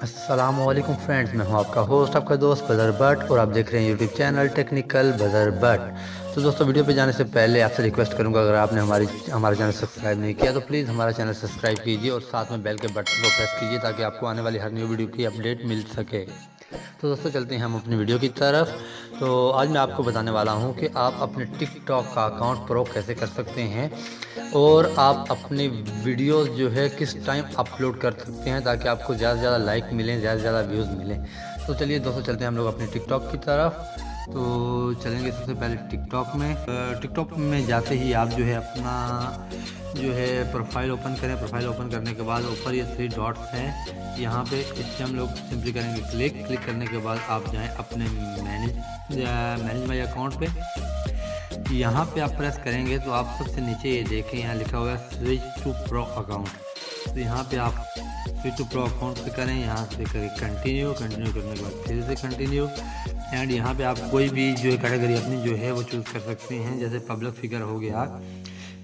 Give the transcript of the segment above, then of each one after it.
अस्सलामुअलैकुम फ्रेंड्स, मैं हूं आपका होस्ट, आपका दोस्त बदर बट, और आप देख रहे हैं यूट्यूब चैनल टेक्निकल बदर बट। तो दोस्तों, वीडियो पे जाने से पहले आपसे रिक्वेस्ट करूंगा, अगर आपने हमारा चैनल सब्सक्राइब नहीं किया तो प्लीज़ हमारा चैनल सब्सक्राइब कीजिए और साथ में बेल के बटन को प्रेस कीजिए ताकि आपको आने वाली हर न्यू वीडियो की अपडेट मिल सके। तो दोस्तों, चलते हैं हम अपनी वीडियो की तरफ। तो आज मैं आपको बताने वाला हूं कि आप अपने टिकटॉक का अकाउंट प्रो कैसे कर सकते हैं और आप अपनी वीडियोस जो है किस टाइम अपलोड कर सकते हैं ताकि आपको ज़्यादा से ज़्यादा लाइक मिलें, ज़्यादा से ज़्यादा व्यूज़ मिलें। तो चलिए दोस्तों, चलते हैं हम लोग अपने टिकटॉक की तरफ। तो चलेंगे सबसे पहले टिकटॉक में जाते ही आप जो है अपना जो है प्रोफाइल ओपन करें। प्रोफाइल ओपन करने के बाद ऊपर ये 3 डॉट्स हैं, यहाँ पे इस पर हम लोग सिंपली करेंगे क्लिक करने के बाद आप जाएं अपने मैनेज माई अकाउंट पे। यहाँ पे आप प्रेस करेंगे तो आप सबसे नीचे ये देखें, यहाँ लिखा हुआ है स्विच टू प्रो अकाउंट। तो यहाँ पे आप स्विच टू प्रो अकाउंट पे करें, यहाँ से करें कंटिन्यू करने के बाद फिर से कंटिन्यू। एंड यहाँ पे आप कोई भी जो है कैटेगरी अपनी जो है वो चूज़ कर सकते हैं, जैसे पब्लिक फिगर हो गया,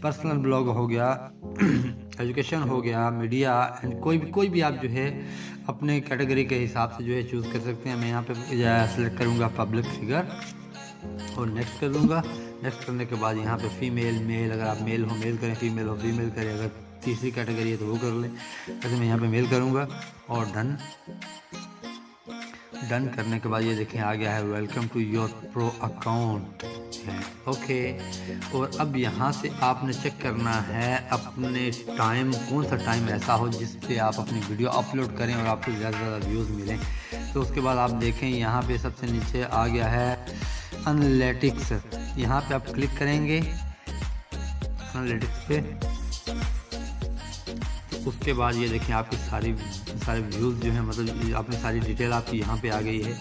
पर्सनल ब्लॉग हो गया, एजुकेशन हो गया, मीडिया, एंड कोई भी आप जो है अपने कैटेगरी के हिसाब से जो है चूज़ कर सकते हैं। मैं यहाँ पे सेलेक्ट करूँगा पब्लिक फिगर और नेक्स्ट कर दूँगा। नेक्स्ट करने के बाद यहाँ पे फीमेल मेल, अगर आप मेल हो मेल करें, फीमेल हो फीमेल करें, अगर तीसरी कैटेगरी है तो वो कर लें। वैसे मैं यहाँ पे मेल करूँगा और डन करने के बाद ये देखें आ गया है welcome to your pro account है। ओके, और अब यहाँ से आपने चेक करना है अपने टाइम, कौन सा टाइम ऐसा हो जिस पे आप अपनी वीडियो अपलोड करें और आपको ज़्यादा से ज़्यादा व्यूज़ मिलें। तो उसके बाद आप देखें यहाँ पे सबसे नीचे आ गया है एनालिटिक्स। यहाँ पे आप क्लिक करेंगे एनालिटिक्स पे। उसके बाद ये देखें आपकी सारे व्यूज़ जो हैं, मतलब आपने सारी डिटेल आपकी यहाँ पे आ गई है।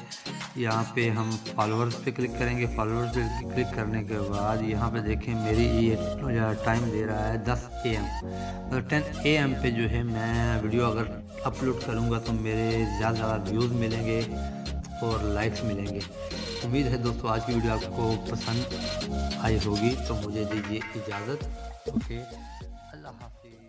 यहाँ पे हम फॉलोअर्स पे क्लिक करेंगे। फॉलोअर्स पे क्लिक करने के बाद यहाँ पे देखें मेरी ये टाइम दे रहा है 10 AM, मतलब 10 AM पे जो है मैं वीडियो अगर अपलोड करूँगा तो मेरे ज़्यादा से ज़्यादा व्यूज़ मिलेंगे और लाइक्स मिलेंगे। उम्मीद है दोस्तों आज की वीडियो आपको पसंद आई होगी, तो मुझे दीजिए इजाज़त। ओके, अल्लाह हाफिज़।